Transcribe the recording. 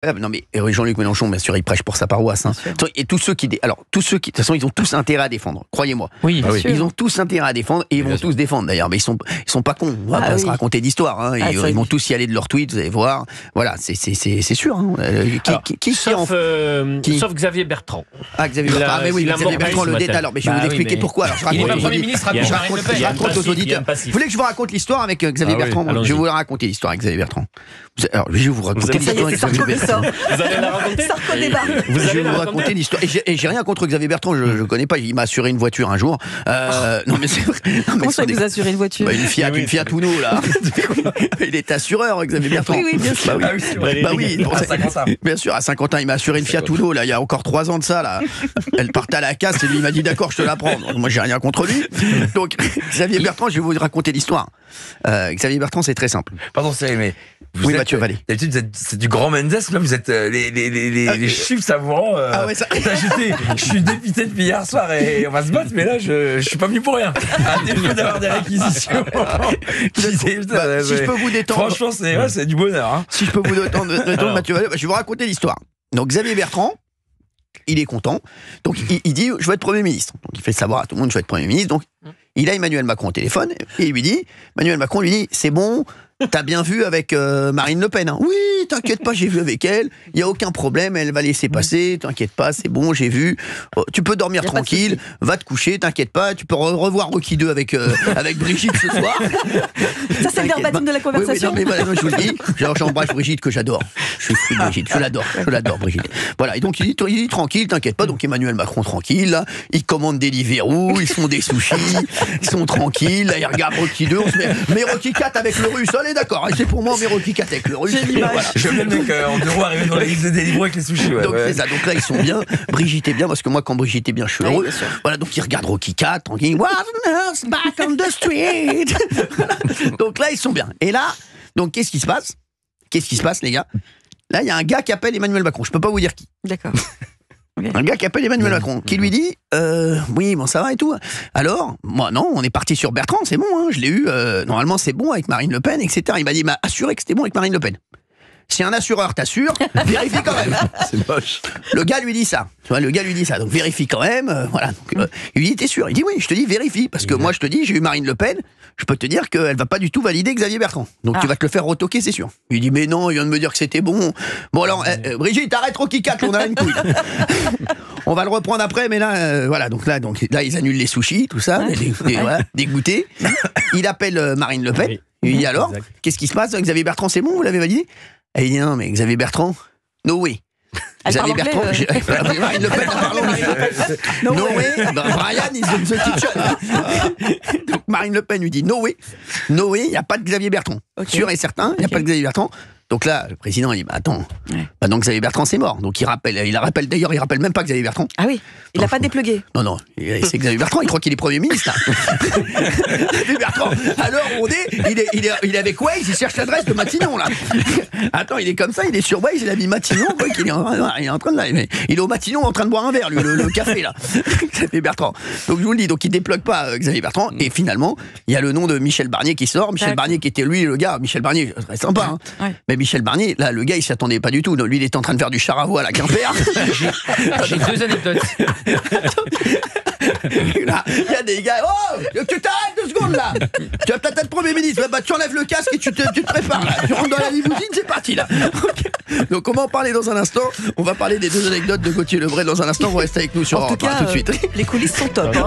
Non mais Jean-Luc Mélenchon, bien sûr, il prêche pour sa paroisse. Hein. Et tous ceux qui, de toute façon, ils ont tous intérêt à défendre. Croyez-moi. Oui, ils ont tous intérêt à défendre et ils vont tous défendre d'ailleurs. Mais ils sont pas cons. On va pas se raconter d'histoire. Hein. Ils vont tous y aller de leur tweet. Vous allez voir. Voilà, c'est sûr. Hein. Sauf Xavier Bertrand. Ah, Xavier Bertrand. Ah, mais oui, Xavier Bertrand le détaille. Alors, mais je vais vous expliquer pourquoi. Alors, il n'est pas Premier ministre. Je raconte aux auditeurs. Vous voulez que je vous raconte l'histoire avec Xavier Bertrand? Je vais vous raconter l'histoire avec Xavier Bertrand. Alors, je vais vous raconter l'histoire avec Xavier Bertrand. Vous allez la raconter? Je vais vous raconter l'histoire. Et j'ai rien contre Xavier Bertrand, je le connais pas. Il m'a assuré une voiture un jour. Non, mais c'est vrai. Comment ça, vous assurez une voiture? Une Fiat Uno, là. Il est assureur, Xavier Bertrand. Oui, bien sûr. Bah oui, à Saint-Quentin. Bien sûr, à Saint-Quentin, il m'a assuré une Fiat Uno, là, il y a encore 3 ans de ça, là. Elle partait à la casse et lui, il m'a dit d'accord, je te la prends. Donc, moi, j'ai rien contre lui. Donc, Xavier Bertrand, je vais vous raconter l'histoire. Xavier Bertrand, c'est très simple. Pardon, c'est mais. Oui, Mathieu Vallée. D'habitude, c'est du grand Mendes, là, vous êtes les chiffres savourants. Ah ouais, ça. Je suis dépité depuis hier soir et on va se battre, mais là, je suis pas venu pour rien. À défaut d'avoir des réquisitions. Si je peux vous détendre. Franchement, c'est du bonheur. Hein. Si je peux vous détendre, Mathieu Vallée, je vais vous raconter l'histoire. Donc, Xavier Bertrand, il est content. Donc, il dit, je veux être Premier ministre. Donc, il fait savoir à tout le monde, je veux être Premier ministre. Donc, il a Emmanuel Macron au téléphone et il lui dit, Emmanuel Macron lui dit, c'est bon. T'as bien vu avec Marine Le Pen, hein? Oui, t'inquiète pas, j'ai vu avec elle. Il y a aucun problème, elle va laisser passer. T'inquiète pas, c'est bon, j'ai vu. Tu peux dormir tranquille, va te coucher, t'inquiète pas. Tu peux revoir Rocky 2 avec Brigitte ce soir. Ça, c'est le verbatim de la conversation. Oui, non, mais voilà, je vous le dis. J'embrasse Brigitte que j'adore. Je suis fou de Brigitte, je l'adore Brigitte. Voilà, et donc il dit tranquille, t'inquiète pas. Donc Emmanuel Macron tranquille, là, il commande des Deliveroo, ils font des sushis, ils sont tranquilles. Là, ils regardent Rocky 2, on se met mais Rocky 4 avec le russe. D'accord, c'est pour moi, mais Rocky 4 avec le russe. Voilà. J'aime le mec en deux roues arriver dans les listes de Deliveroo avec les sushis. Donc c'est ça, donc là ils sont bien. Brigitte est bien, parce que moi quand Brigitte est bien, je suis heureux. Voilà, donc ils regardent Rocky 4, tranquille. What else back on the street. Donc là ils sont bien. Et là, donc qu'est-ce qui se passe, les gars? Là, il y a un gars qui appelle Emmanuel Macron. Je peux pas vous dire qui. D'accord. Okay. Un gars qui appelle Emmanuel Macron, qui lui dit oui, bon, ça va et tout. Alors, moi, non, on est parti sur Bertrand, c'est bon, hein, je l'ai eu, normalement, c'est bon avec Marine Le Pen, etc. Il m'a assuré que c'était bon avec Marine Le Pen. Si un assureur t'assure, vérifie quand même. C'est moche. Le gars lui dit ça. Tu vois, donc vérifie quand même. Voilà. Donc, il lui dit, t'es sûr? Il dit oui, je te dis vérifie, parce que moi je te dis, j'ai eu Marine Le Pen, je peux te dire qu'elle va pas du tout valider Xavier Bertrand. Donc tu vas te le faire retoquer, c'est sûr. Il dit mais non, il vient de me dire que c'était bon. Bon alors, Brigitte, arrête Rocky 4, on a une couille. On va le reprendre après, mais là, voilà. Donc là, ils annulent les sushis, tout ça, dégoûtés. Il appelle Marine Le Pen. Il dit alors, qu'est-ce qui se passe? Xavier Bertrand, c'est bon, vous l'avez validé? Et il dit non, mais Xavier Bertrand, no way. Xavier Bertrand, Marine Le Pen parle anglais. No way, Brian is the kitchen. Donc Marine Le Pen lui dit no way, il n'y a pas de Xavier Bertrand. Sûr et certain, il n'y a pas de Xavier Bertrand. Donc là, le président, il dit, bah attends, donc Xavier Bertrand, c'est mort. Donc il rappelle même pas Xavier Bertrand. Ah oui, il n'a pas déplugué. Non, c'est Xavier Bertrand, il croit qu'il est Premier ministre. Xavier Bertrand, alors il est avec Waze, il cherche l'adresse de Matignon, là. Attends, il est comme ça, il est sur Waze, il a mis Matignon, il est en train de... Il est au Matignon en train de boire un verre, lui, le café, là. Xavier Bertrand. Donc je vous le dis, donc il déplugue pas Xavier Bertrand, et finalement, il y a le nom de Michel Barnier qui sort. Michel Barnier qui était lui, le gars, Michel Barnier, très sympa, hein. Mais Michel Barnier, là, le gars, il s'y attendait pas du tout. Lui, il était en train de faire du char à voile à Quimper. J'ai 2 anecdotes. Là, il y a des gars. Oh, tu t'arrêtes 2 secondes là. Tu vas peut-être être Premier ministre. Bah, tu enlèves le casque et tu te prépares là. Tu rentres dans la limousine, c'est parti là. Donc, on va en parler dans un instant. On va parler des 2 anecdotes de Gauthier Lebret dans un instant. Vous restez avec nous sur Europe 1 tout de suite. Les coulisses sont top. Hein.